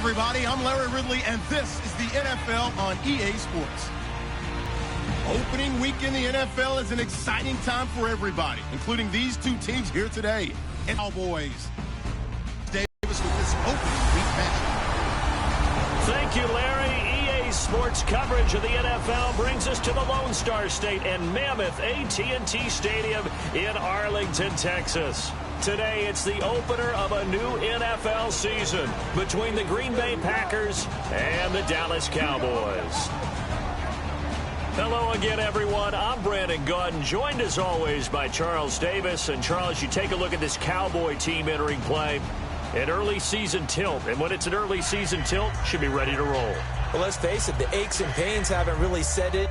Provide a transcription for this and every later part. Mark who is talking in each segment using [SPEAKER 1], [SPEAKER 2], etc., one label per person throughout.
[SPEAKER 1] everybody. I'm Larry Ridley, and this is the NFL on EA Sports. Opening week in the NFL is an exciting time for everybody, including these two teams here today. And Cowboys. Davis with this opening week matchup.
[SPEAKER 2] Thank you, Larry. EA Sports coverage of the NFL brings us to the Lone Star State and Mammoth AT&T Stadium in Arlington, Texas. Today, it's the opener of a new NFL season between the Green Bay Packers and the Dallas Cowboys. Hello again, everyone. I'm Brandon Gaudin, joined as always by Charles Davis. And Charles, you take a look at this Cowboy team entering play. An early season tilt, and when it's an early season tilt, should be ready to roll.
[SPEAKER 3] Well, let's face it, the aches and pains haven't really set it.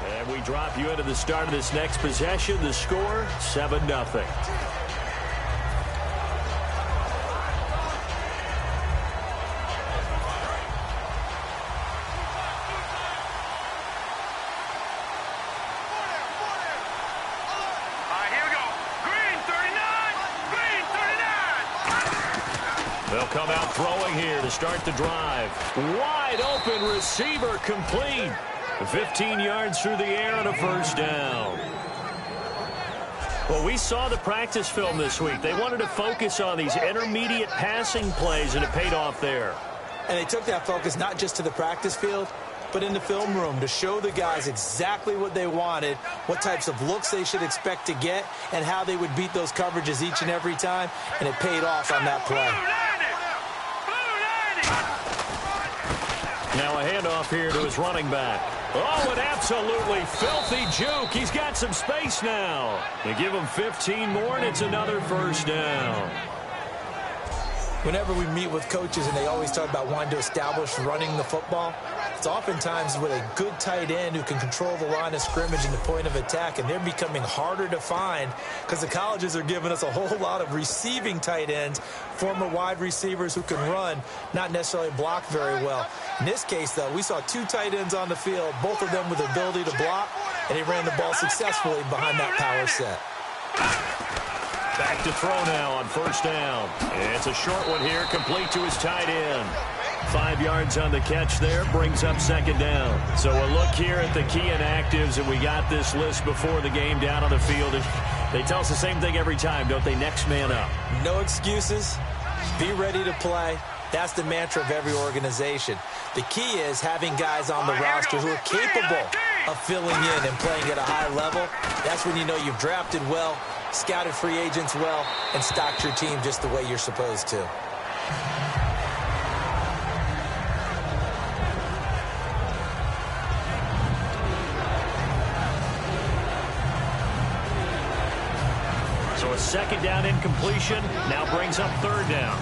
[SPEAKER 2] And we drop you into the start of this next possession. The score, 7-0. They'll come out throwing here to start the drive. Wide open receiver complete. 15 yards through the air and a first down. Well, we saw the practice film this week. They wanted to focus on these intermediate passing plays, and it paid off there.
[SPEAKER 3] And they took that focus not just to the practice field, but in the film room to show the guys exactly what they wanted, what types of looks they should expect to get, and how they would beat those coverages each and every time, and it paid off on that play.
[SPEAKER 2] Now a handoff here to his running back. Oh, an absolutely filthy juke. He's got some space now. They give him 15 more, and it's another first down.
[SPEAKER 3] Whenever we meet with coaches and they always talk about wanting to establish running the football, it's oftentimes with a good tight end who can control the line of scrimmage and the point of attack, and they're becoming harder to find because the colleges are giving us a whole lot of receiving tight ends, former wide receivers who can run, not necessarily block very well. In this case, though, we saw two tight ends on the field, both of them with the ability to block, and he ran the ball successfully behind that power set.
[SPEAKER 2] Back to throw now on first down. And it's a short one here, complete to his tight end. 5 yards on the catch there, brings up second down. So a look here at the key inactives, and we got this list before the game down on the field. And they tell us the same thing every time, don't they? Next man up.
[SPEAKER 3] No excuses. Be ready to play. That's the mantra of every organization. The key is having guys on the roster who are capable of filling in and playing at a high level. That's when you know you've drafted well, scouted free agents well, and stocked your team just the way you're supposed to.
[SPEAKER 2] So a second down incompletion now brings up third down.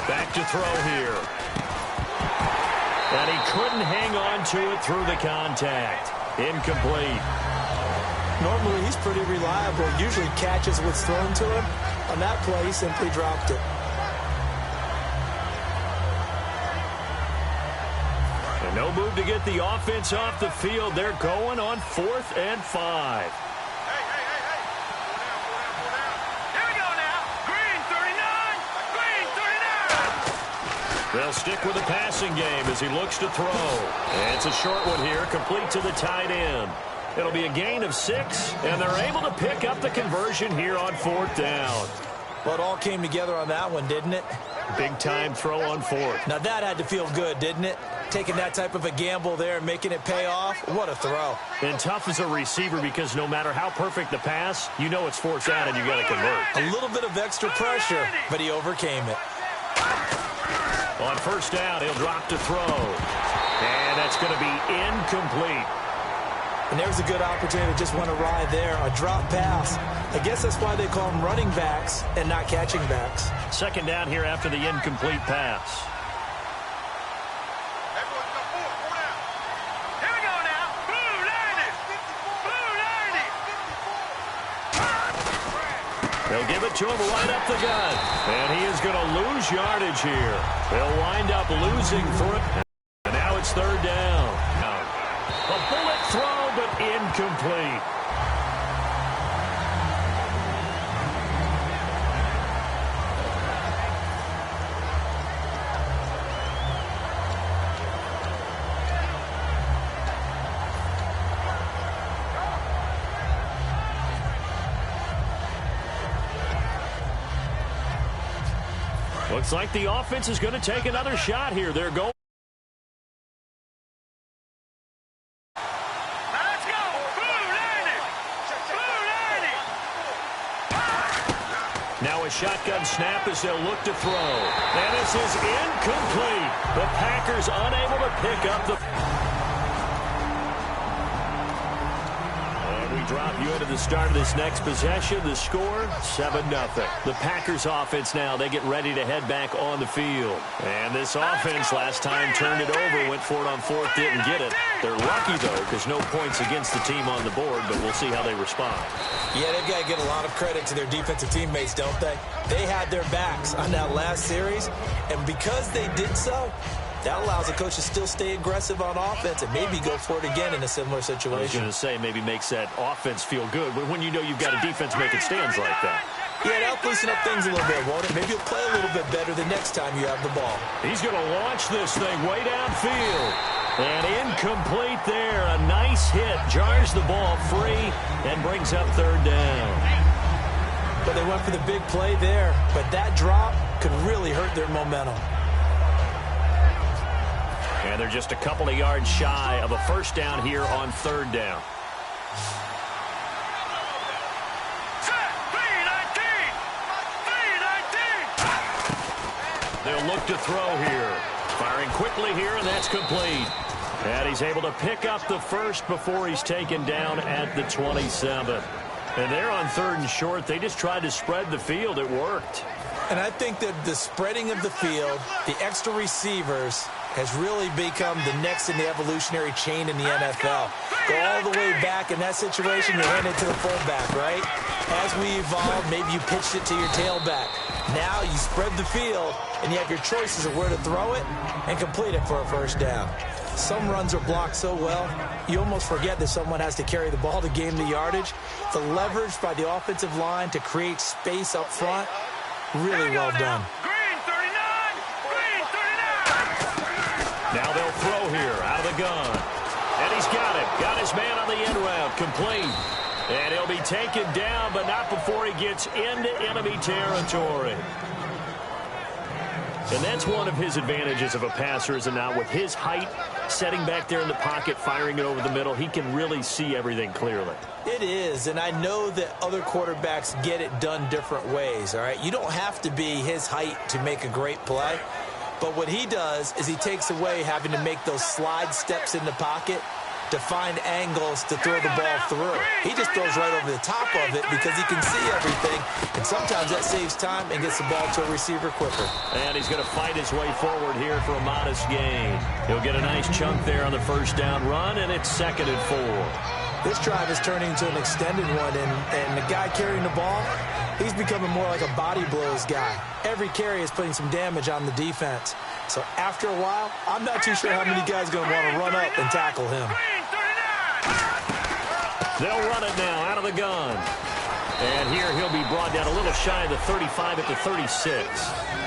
[SPEAKER 2] Back to throw here. And he couldn't hang on to it through the contact. Incomplete.
[SPEAKER 3] Normally, he's pretty reliable. Usually catches what's thrown to him. On that play, he simply dropped it.
[SPEAKER 2] And no move to get the offense off the field. They're going on 4th and 5. They'll stick with the passing game as he looks to throw. And it's a short one here, complete to the tight end. It'll be a gain of 6, and they're able to pick up the conversion here on 4th down.
[SPEAKER 3] Well, it all came together on that one, didn't it?
[SPEAKER 2] Big-time throw on 4th.
[SPEAKER 3] Now, that had to feel good, didn't it? Taking that type of a gamble there and making it pay off. What a throw.
[SPEAKER 2] And tough as a receiver because no matter how perfect the pass, you know it's 4th down and you got to convert.
[SPEAKER 3] A little bit of extra pressure, but he overcame it.
[SPEAKER 2] On first down, he'll drop to throw. And that's going to be incomplete.
[SPEAKER 3] And there's a good opportunity to just want to ride there. A drop pass. I guess that's why they call them running backs and not catching backs.
[SPEAKER 2] Second down here after the incomplete pass. They'll give it to him right up the gut. And he is going to lose yardage here. They'll wind up losing for it. And now it's incomplete. Looks like the offense is going to take another shot here. They're going.
[SPEAKER 4] Let's go.
[SPEAKER 2] Now a shotgun snap as they'll look to throw. And this is incomplete. The Packers unable to pick up the... And we drop you into the start of this next possession. The score, 7-0. The Packers offense now, they get ready to head back on the field. And this offense last time turned it over, went for it on fourth, didn't get it. They're lucky, though, because no points against the team on the board, but we'll see how they respond.
[SPEAKER 3] Yeah, they've got to give a lot of credit to their defensive teammates, don't they? They had their backs on that last series, and because they did so, that allows the coach to still stay aggressive on offense and maybe go for it again in a similar situation.
[SPEAKER 2] I was going to say, maybe makes that offense feel good when you know you've got a defense making stands like that.
[SPEAKER 3] Yeah, that'll loosen up things a little bit, won't it? Maybe you'll play a little bit better the next time you have the ball.
[SPEAKER 2] He's going to launch this thing way downfield. And incomplete there. A nice hit. Jars the ball free and brings up third down.
[SPEAKER 3] But they went for the big play there. But that drop could really hurt their momentum.
[SPEAKER 2] And they're just a couple of yards shy of a first down here on third down. They'll look to throw here. Firing quickly here, and that's complete. And he's able to pick up the first before he's taken down at the 27. And they're on third and short. They just tried to spread the field. It worked.
[SPEAKER 3] And I think that the spreading of the field, the extra receivers, has really become the next in the evolutionary chain in the NFL. Go all the way back in that situation, you hand it to the fullback, right? As we evolve, maybe you pitched it to your tailback. Now you spread the field, and you have your choices of where to throw it and complete it for a first down. Some runs are blocked so well, you almost forget that someone has to carry the ball to gain the yardage. The leverage by the offensive line to create space up front, really well done.
[SPEAKER 4] Green 39. Green 39.
[SPEAKER 2] Now they'll throw here out of the gun. And he's got it. Got his man on the end route. Complete. And he'll be taken down, but not before he gets into enemy territory. And that's one of his advantages of a passer, is now with his height, setting back there in the pocket, firing it over the middle, he can really see everything clearly.
[SPEAKER 3] It is, and I know that other quarterbacks get it done different ways, all right? You don't have to be his height to make a great play, but what he does is he takes away having to make those slide steps in the pocket to find angles to throw the ball through. He just throws right over the top of it because he can see everything, and sometimes that saves time and gets the ball to a receiver quicker.
[SPEAKER 2] And he's going to fight his way forward here for a modest gain. He'll get a nice chunk there on the first down run, and it's 2nd and 4.
[SPEAKER 3] This drive is turning into an extended one, and the guy carrying the ball, he's becoming more like a body blows guy. Every carry is putting some damage on the defense. So after a while, I'm not too sure how many guys are going to want to run up and tackle him.
[SPEAKER 2] They'll run it now out of the gun. And here he'll be brought down a little shy of the 35 at the 36.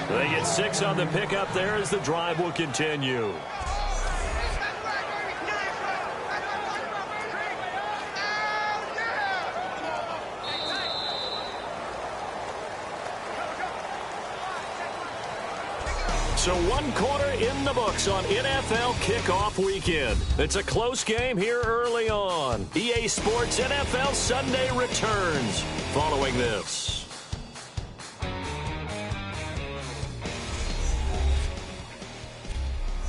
[SPEAKER 2] They get 6 on the pickup there as the drive will continue. So 1 quarter in the books on NFL kickoff weekend. It's a close game here early on. EA Sports NFL Sunday returns following this.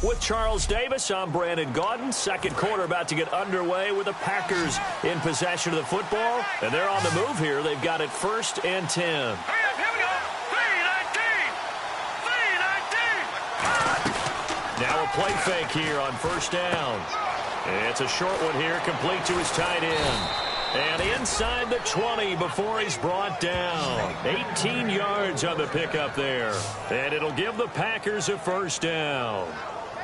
[SPEAKER 2] With Charles Davis, I'm Brandon Gaudin. Second quarter about to get underway with the Packers in possession of the football. And they're on the move here. They've got it 1st and 10. Now a play fake here on first down. It's a short one here, complete to his tight end. And inside the 20 before he's brought down. 18 yards on the pickup there. And it'll give the Packers a first down.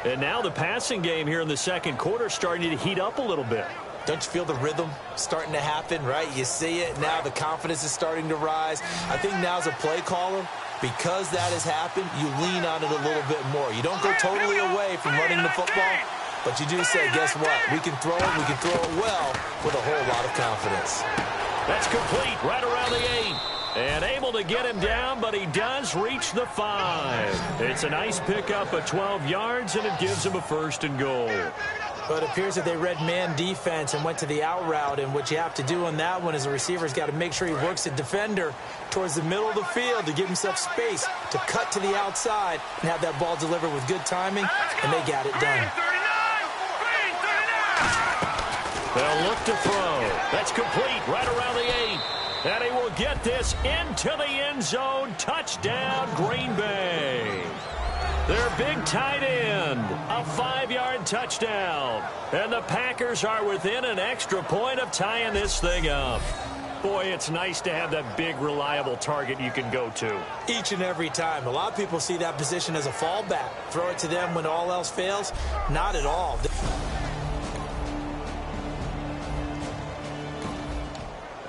[SPEAKER 2] And now the passing game here in the second quarter starting to heat up a little bit.
[SPEAKER 3] Don't you feel the rhythm starting to happen, right? You see it. Now the confidence is starting to rise. I think now as a play caller, because that has happened, you lean on it a little bit more. You don't go totally away from running the football, but you do say, guess what? We can throw it. We can throw it well with a whole lot of confidence.
[SPEAKER 2] That's complete right around the 8. And able to get him down, but he does reach the 5. It's a nice pickup of 12 yards, and it gives him a 1st and goal.
[SPEAKER 3] But it appears that they read man defense and went to the out route, and what you have to do on that one is the receiver's got to make sure he works the defender towards the middle of the field to give himself space to cut to the outside and have that ball delivered with good timing, and they got it done.
[SPEAKER 2] They'll look to throw. That's complete right around the 8. And he will get this into the end zone. Touchdown, Green Bay. Their big tight end, a 5-yard touchdown. And the Packers are within an extra point of tying this thing up. Boy, it's nice to have that big, reliable target you can go to.
[SPEAKER 3] Each and every time. A lot of people see that position as a fallback. Throw it to them when all else fails. Not at all.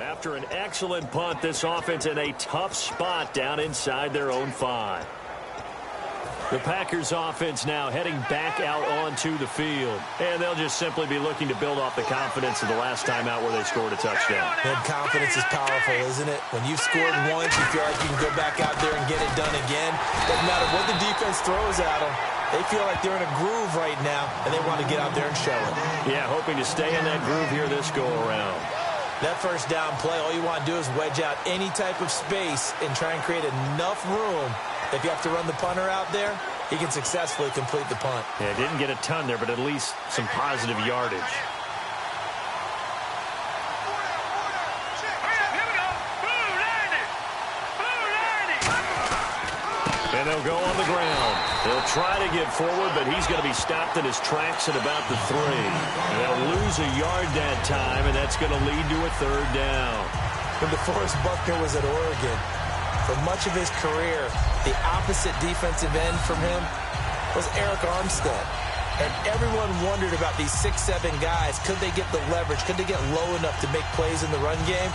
[SPEAKER 2] After an excellent punt, this offense in a tough spot down inside their own 5. The Packers offense now heading back out onto the field. And they'll just simply be looking to build off the confidence of the last time out where they scored a touchdown.
[SPEAKER 3] And confidence is powerful, isn't it? When you've scored once, you feel like you can go back out there and get it done again. Doesn't matter what the defense throws at them. They feel like they're in a groove right now, and they want to get out there and show it.
[SPEAKER 2] Yeah, hoping to stay in that groove here this go-around.
[SPEAKER 3] That first down play, all you want to do is wedge out any type of space and try and create enough room. If you have to run the punter out there, he can successfully complete the punt.
[SPEAKER 2] Yeah, didn't get a ton there, but at least some positive yardage. And they'll go on the ground. They'll try to get forward, but he's going to be stopped in his tracks at about the 3. They'll lose a yard that time, and that's going to lead to a 3rd down.
[SPEAKER 3] When DeForest Buckner was at Oregon, for much of his career, the opposite defensive end from him was Eric Armstead. And everyone wondered about these 6'7" guys. Could they get the leverage? Could they get low enough to make plays in the run game?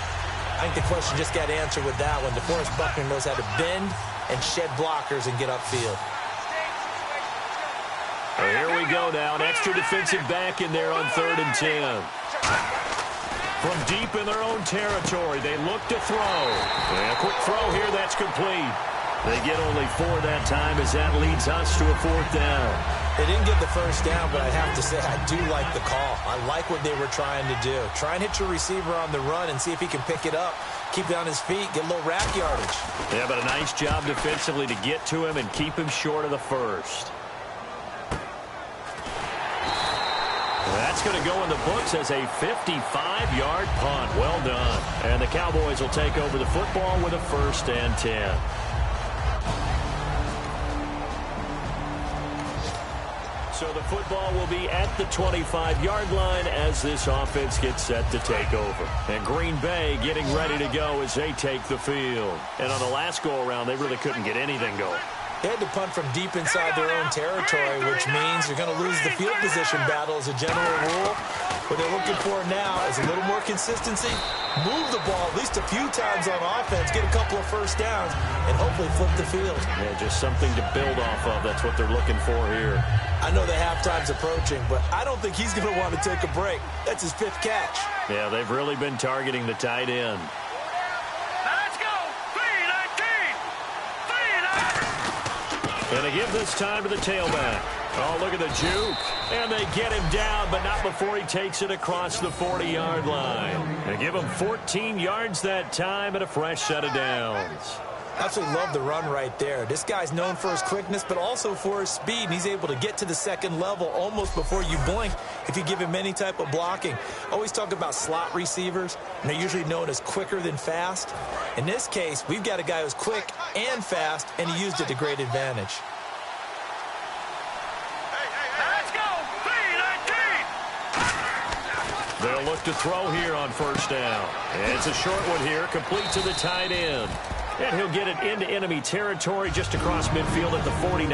[SPEAKER 3] I think the question just got answered with that one. DeForest Buckner knows how to bend and shed blockers and get upfield.
[SPEAKER 2] Well, here we go now. An extra defensive back in there on 3rd and 10. From deep in their own territory, they look to throw. And a quick throw here, that's complete. They get only 4 that time as that leads us to a 4th down.
[SPEAKER 3] They didn't get the first down, but I have to say I do like the call. I like what they were trying to do. Try and hit your receiver on the run and see if he can pick it up. Keep it on his feet, get a little rack yardage.
[SPEAKER 2] Yeah, but a nice job defensively to get to him and keep him short of the first. That's going to go in the books as a 55-yard punt. Well done. And the Cowboys will take over the football with a 1st and 10. So the football will be at the 25-yard line as this offense gets set to take over. And Green Bay getting ready to go as they take the field. And on the last go-around, they really couldn't get anything going.
[SPEAKER 3] They had to punt from deep inside their own territory, which means you're going to lose the field position battle as a general rule. What they're looking for now is a little more consistency, move the ball at least a few times on offense, get a couple of first downs, and hopefully flip the field.
[SPEAKER 2] Yeah, just something to build off of. That's what they're looking for here.
[SPEAKER 3] I know the halftime's approaching, but I don't think he's going to want to take a break. That's his 5th catch.
[SPEAKER 2] Yeah, they've really been targeting the tight end. And they give this time to the tailback. Oh, look at the juke. And they get him down, but not before he takes it across the 40-yard line. They give him 14 yards that time and a fresh set of downs.
[SPEAKER 3] Absolutely love the run right there. This guy's known for his quickness, but also for his speed. And he's able to get to the 2nd level almost before you blink if you give him any type of blocking. Always talk about slot receivers, and they're usually known as quicker than fast. In this case, we've got a guy who's quick and fast, and he used it to great advantage.
[SPEAKER 2] They'll look to throw here on 1st down. And it's a short one here, complete to the tight end. And he'll get it into enemy territory just across midfield at the 49.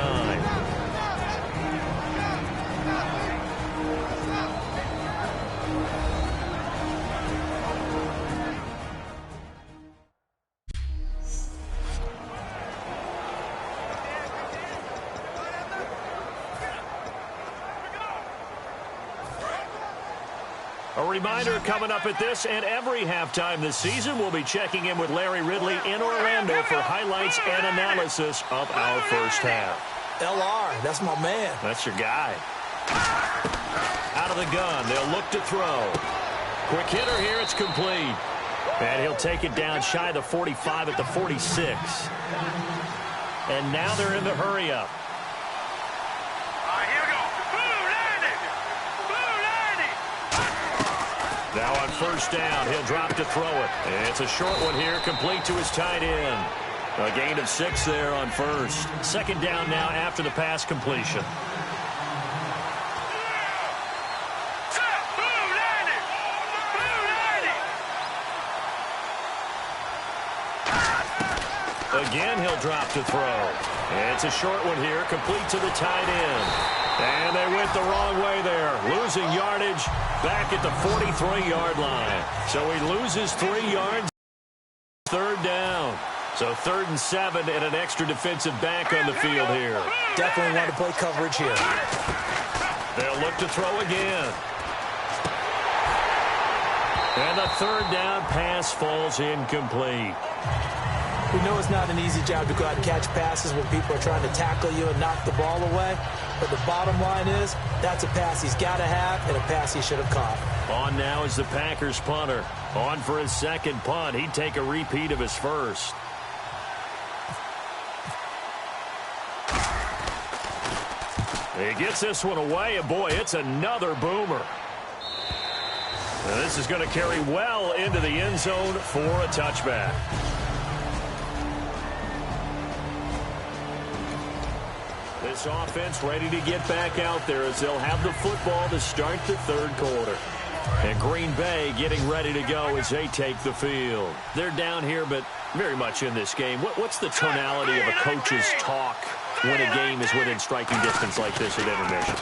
[SPEAKER 2] A reminder coming up at this and every halftime this season, we'll be checking in with Larry Ridley in Orlando for highlights and analysis of our first half.
[SPEAKER 3] LR, that's my man.
[SPEAKER 2] That's your guy. Out of the gun, they'll look to throw. Quick hitter here, it's complete. And he'll take it down shy of the 45 at the 46. And now they're in the hurry-up.
[SPEAKER 4] Here we go.
[SPEAKER 2] Now on first down, he'll drop to throw it. It's a short one here, complete to his tight end. A gain of 6 there on first. Second down now after the pass completion. Again, he'll drop to throw. It's a short one here, complete to the tight end. And they went the wrong way there, losing yardage back at the 43-yard line. So he loses 3 yards, third down. So 3rd and 7 and an extra defensive back on the field here.
[SPEAKER 3] Definitely want to play coverage here.
[SPEAKER 2] They'll look to throw again. And the 3rd down pass falls incomplete.
[SPEAKER 3] We know it's not an easy job to go out and catch passes when people are trying to tackle you and knock the ball away. But the bottom line is, that's a pass he's got to have and a pass he should have caught.
[SPEAKER 2] On now is the Packers punter. On for his second punt. He'd take a repeat of his first. He gets this one away, and boy, it's another boomer. Now this is going to carry well into the end zone for a touchback. This offense ready to get back out there as they'll have the football to start the 3rd quarter. And Green Bay getting ready to go as they take the field. They're down here, but very much in this game. What's the tonality of a coach's talk when a game is within striking distance like this at intermission?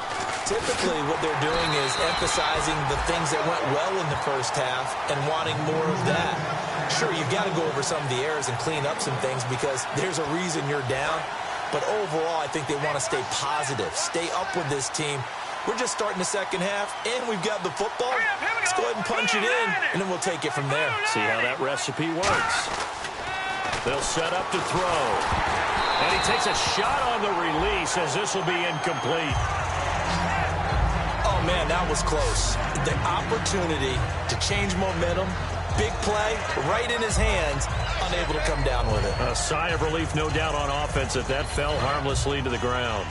[SPEAKER 3] Typically, what they're doing is emphasizing the things that went well in the first half and wanting more of that. Sure, you've got to go over some of the errors and clean up some things because there's a reason you're down. But overall, I think they want to stay positive, stay up with this team. We're just starting the second half, and we've got the football. Let's go ahead and punch it in, and then we'll take it from there.
[SPEAKER 2] See how that recipe works. They'll set up to throw. And he takes a shot on the release as this will be incomplete.
[SPEAKER 3] Oh, man, that was close. The opportunity to change momentum, big play, right in his hands, unable to come down with it.
[SPEAKER 2] A sigh of relief, no doubt, on offense as that fell harmlessly to the ground.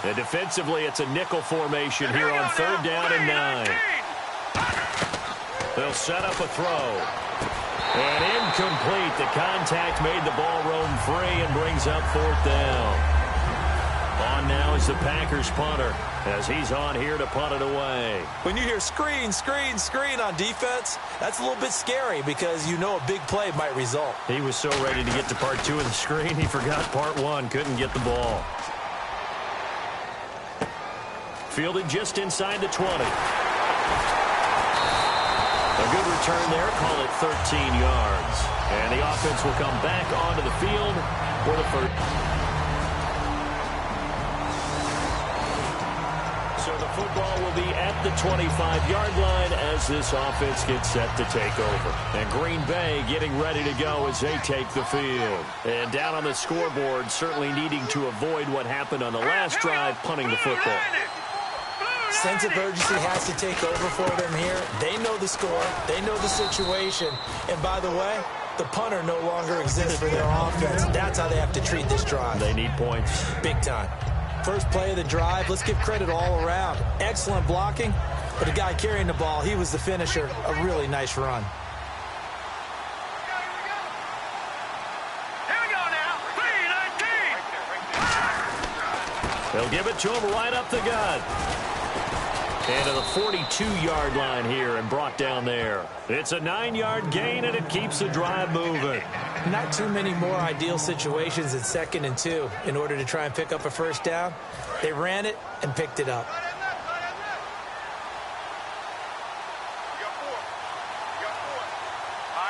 [SPEAKER 2] And defensively, it's a nickel formation here on 3rd down and 9. They'll set up a throw. And incomplete. The contact made the ball roam free and brings up 4th down. On now is the Packers punter as he's on here to punt it away.
[SPEAKER 3] When you hear screen, screen, screen on defense, that's a little bit scary because you know a big play might result.
[SPEAKER 2] He was so ready to get to part 2 of the screen, he forgot part 1, couldn't get the ball. Fielded just inside the 20. A good return there, call it 13 yards. And the offense will come back onto the field for the first. So the football will be at the 25-yard line as this offense gets set to take over. And Green Bay getting ready to go as they take the field. And down on the scoreboard, certainly needing to avoid what happened on the last drive, punting the football.
[SPEAKER 3] Sense of urgency has to take over for them here. They know the score. They know the situation. And by the way, the punter no longer exists for their offense. That's how they have to treat this drive.
[SPEAKER 2] They need points.
[SPEAKER 3] Big time. First play of the drive, let's give credit all around. Excellent blocking, but the guy carrying the ball, he was the finisher. A really nice run.
[SPEAKER 4] Here we go now. 3-19.
[SPEAKER 2] They'll give it to him right up the gut. And to the 42-yard line here and brought down there. It's a 9-yard gain, and it keeps the drive moving.
[SPEAKER 3] Not too many more ideal situations in 2nd and 2 in order to try and pick up a first down. They ran it and picked it up.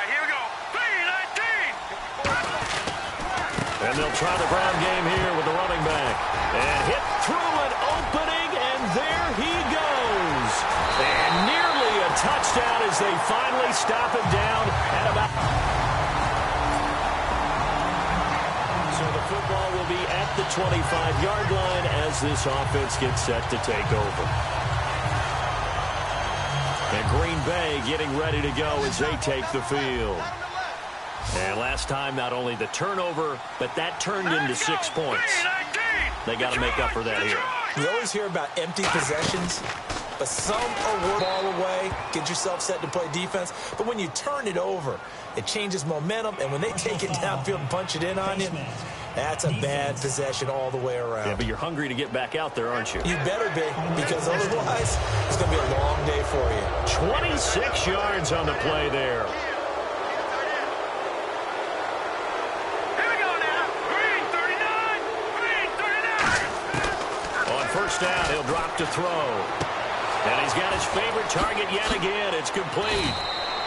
[SPEAKER 4] Here we go. 3-19.
[SPEAKER 2] And they'll try the ground game here with the running back. And hit through an opening, and there he goes. 25-yard line as this offense gets set to take over. And Green Bay getting ready to go as they take the field. And last time, not only the turnover, but that turned into 6 points. They got to make up for that here.
[SPEAKER 3] You always hear about empty possessions, but some are worth the ball away, get yourself set to play defense. But when you turn it over, it changes momentum, and when they take it downfield and punch it in on you, that's a bad possession all the way around.
[SPEAKER 2] Yeah, but you're hungry to get back out there, aren't you?
[SPEAKER 3] You better be, because otherwise it's going to be a long day for you.
[SPEAKER 2] 26 yards on the play there. First down, he'll drop to throw. And he's got his favorite target yet again. It's complete.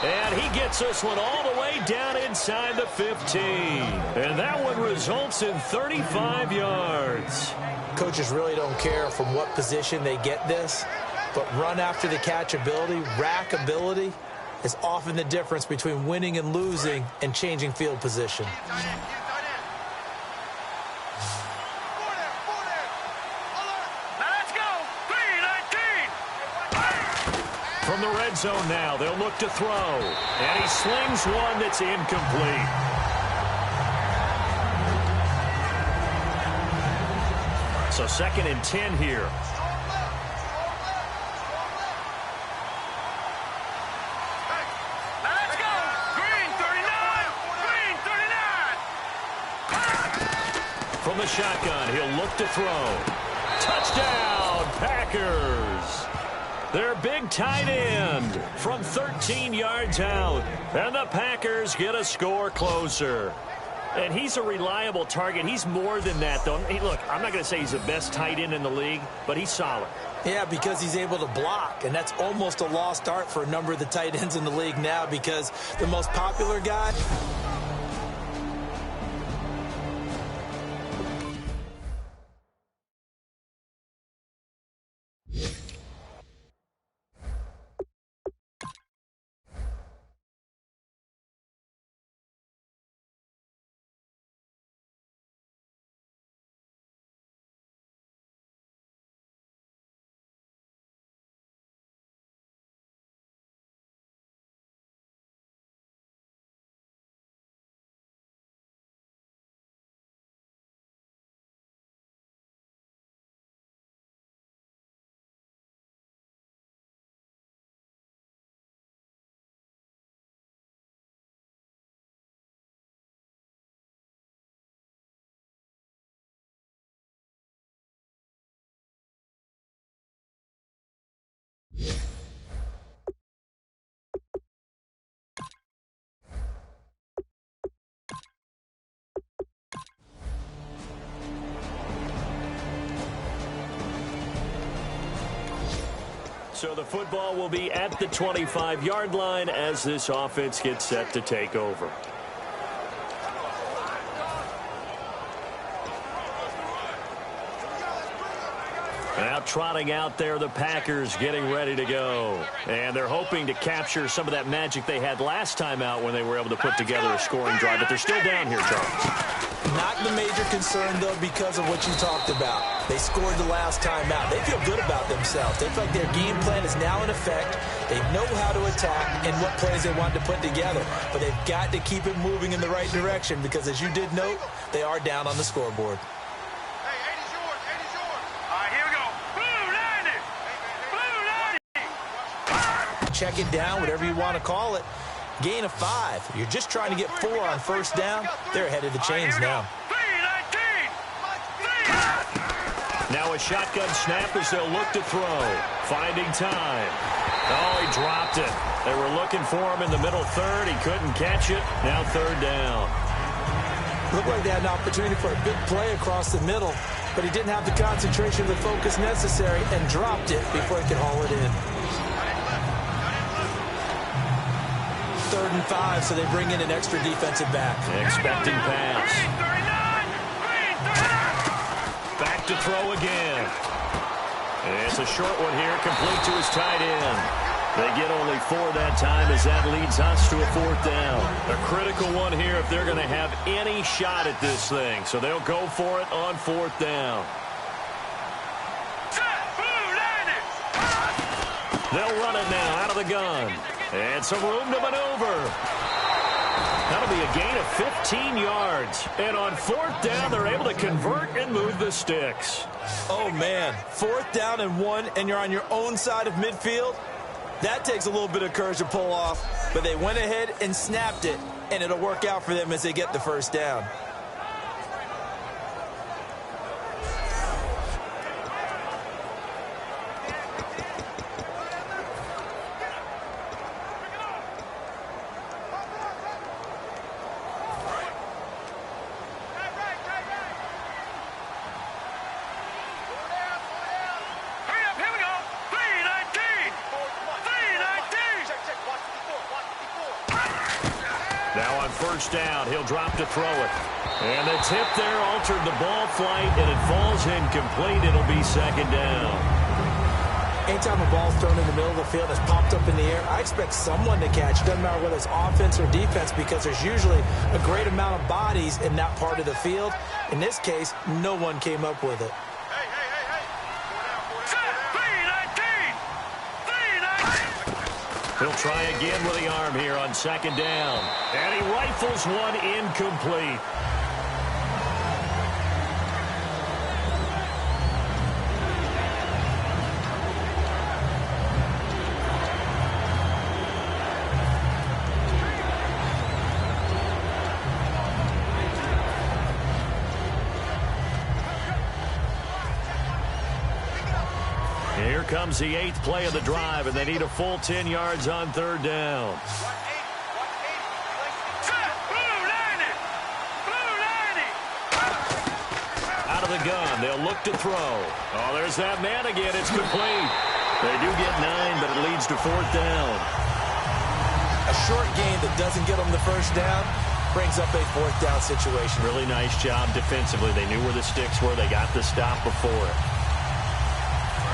[SPEAKER 2] And he gets this one all the way down inside the 15. And that one results in 35 yards.
[SPEAKER 3] Coaches really don't care from what position they get this, but run after the catch ability, rack ability, is often the difference between winning and losing and changing field position.
[SPEAKER 2] From the red zone now, they'll look to throw. And he slings one that's incomplete. So 2nd and 10 here.
[SPEAKER 4] Let's go! Green 39! Green 39!
[SPEAKER 2] From the shotgun, he'll look to throw. Touchdown, Packers! Their big tight end from 13 yards out. And the Packers get a score closer. And he's a reliable target. He's more than that, though. Hey, look, I'm not going to say he's the best tight end in the league, but he's solid.
[SPEAKER 3] Yeah, because he's able to block, and that's almost a lost art for a number of the tight ends in the league now because the most popular guy...
[SPEAKER 2] So the football will be at the 25-yard line as this offense gets set to take over. Now trotting out there, the Packers getting ready to go. And they're hoping to capture some of that magic they had last time out when they were able to put together a scoring drive. But they're still down here, Charles.
[SPEAKER 3] Not the major concern, though, because of what you talked about. They scored the last time out. They feel good about themselves. They feel like their game plan is now in effect. They know how to attack and what plays they want to put together. But they've got to keep it moving in the right direction because, as you did note, they are down on the scoreboard.
[SPEAKER 4] Hey, 80's yours. 80's yours. All right, here we go. Blue 90. Blue 90.
[SPEAKER 3] Check it down, whatever you want to call it. Gain of 5. You're just trying to get 4 on first down. They're ahead of the chains now.
[SPEAKER 2] Now a shotgun snap as they'll look to throw. Finding time. Oh, he dropped it. They were looking for him in the middle third. He couldn't catch it. Now 3rd down.
[SPEAKER 3] Looked like they had an opportunity for a big play across the middle, but he didn't have the concentration or the focus necessary and dropped it before he could haul it in. 3rd and 5, so they bring in an extra defensive back.
[SPEAKER 2] Expecting pass. Back to throw again. It's a short one here, complete to his tight end. They get only 4 that time as that leads us to a 4th down. A critical one here if they're going to have any shot at this thing. So they'll go for it on 4th down. They'll run it now out of the gun. And some room to maneuver. That'll be a gain of 15 yards. And on 4th down, they're able to convert and move the sticks.
[SPEAKER 3] Oh, man. 4th down and 1, and you're on your own side of midfield. That takes a little bit of courage to pull off, but they went ahead and snapped it, and it'll work out for them as they get the 1st down.
[SPEAKER 2] Now on 1st down, he'll drop to throw it. And the tip there altered the ball flight, and it falls incomplete. It'll be 2nd down.
[SPEAKER 3] Anytime a ball's thrown in the middle of the field and it's popped up in the air, I expect someone to catch. It doesn't matter whether it's offense or defense because there's usually a great amount of bodies in that part of the field. In this case, no one came up with it.
[SPEAKER 2] He'll try again with the arm here on 2nd down. And he rifles one incomplete. Here comes the 8th play of the drive, and they need a full 10 yards on 3rd down. Out of the gun, they'll look to throw. Oh, there's that man again. It's complete. They do get 9, but it leads to 4th down.
[SPEAKER 3] A short gain that doesn't get them the 1st down brings up a 4th down situation.
[SPEAKER 2] Really nice job defensively. They knew where the sticks were. They got the stop before it.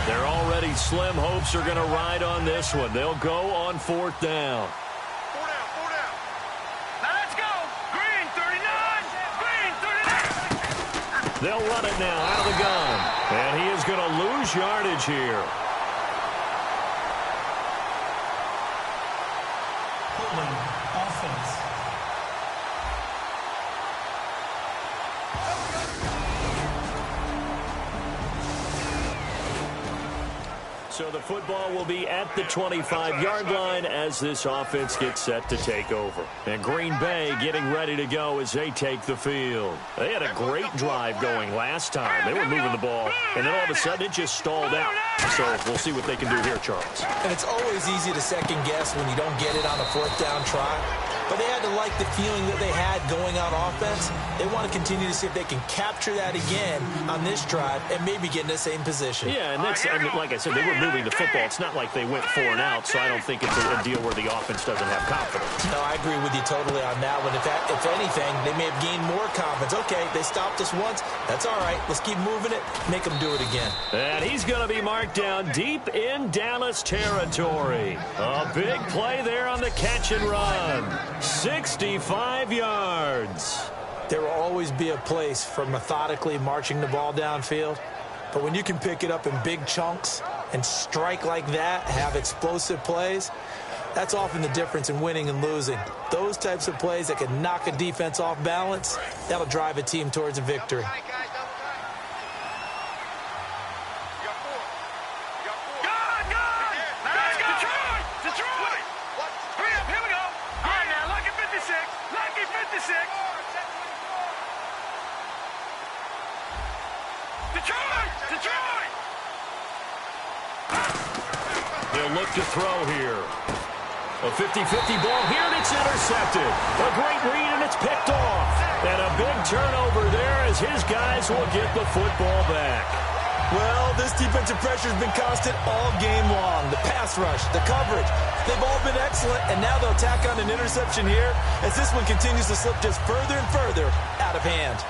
[SPEAKER 2] Their already slim hopes are going to ride on this one. They'll go on 4th down.
[SPEAKER 4] 4 down. Now let's go. Green 39. Green 39.
[SPEAKER 2] They'll run it now out of the gun. And he is going to lose yardage here.
[SPEAKER 5] Offense.
[SPEAKER 2] So the football will be at the 25-yard line as this offense gets set to take over. And Green Bay getting ready to go as they take the field. They had a great drive going last time. They were moving the ball, and then all of a sudden it just stalled out. So we'll see what they can do here, Charles.
[SPEAKER 3] And it's always easy to second guess when you don't get it on a 4th down try. But they had to like the feeling that they had going on offense. They want to continue to see if they can capture that again on this drive and maybe get in the same position.
[SPEAKER 2] Yeah, and that's, I mean, like I said, they were moving the football. It's not like they went 4 and out, so I don't think it's a deal where the offense doesn't have confidence.
[SPEAKER 3] No, I agree with you totally on that one. If anything, they may have gained more confidence. Okay, they stopped us once. That's all right. Let's keep moving it. Make them do it again.
[SPEAKER 2] And he's going to be marked down deep in Dallas territory. A big play there on the catch and run. 65 yards.
[SPEAKER 3] There will always be a place for methodically marching the ball downfield. But when you can pick it up in big chunks and strike like that, have explosive plays, that's often the difference in winning and losing. Those types of plays that can knock a defense off balance, that'll drive a team towards a victory.
[SPEAKER 2] They'll look to throw here. A 50-50 ball here, and it's intercepted. A great read, and it's picked off. And a big turnover there as his guys will get the football back.
[SPEAKER 3] Well, this defensive pressure has been constant all game long. The pass rush, the coverage, they've all been excellent, and now they'll tack on an interception here as this one continues to slip just further and further out of hand.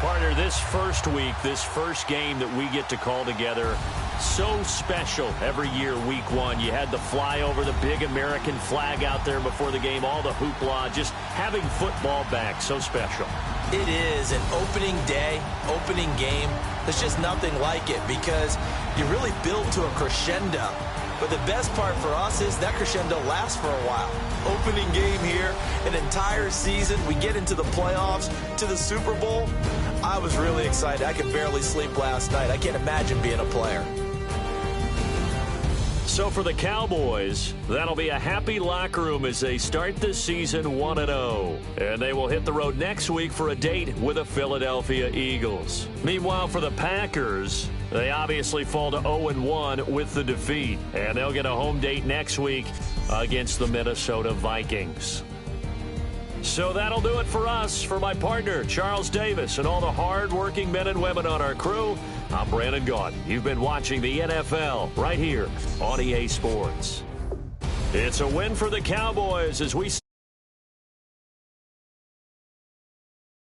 [SPEAKER 2] Partner, this first week, this first game that we get to call together, so special every year, week one. You had the flyover, the big American flag out there before the game, all the hoopla, just having football back, so special.
[SPEAKER 3] It is an opening day, opening game. There's just nothing like it because you really build to a crescendo. But the best part for us is that crescendo lasts for a while. Opening game here, an entire season. We get into the playoffs, to the Super Bowl. I was really excited. I could barely sleep last night. I can't imagine being a player.
[SPEAKER 2] So for the Cowboys, that'll be a happy locker room as they start this season 1-0. And they will hit the road next week for a date with the Philadelphia Eagles. Meanwhile, for the Packers, they obviously fall to 0-1 with the defeat. And they'll get a home date next week against the Minnesota Vikings. So that'll do it for us. For my partner, Charles Davis, and all the hard-working men and women on our crew, I'm Brandon Gaudin. You've been watching the NFL right here on EA Sports. It's a win for the Cowboys as we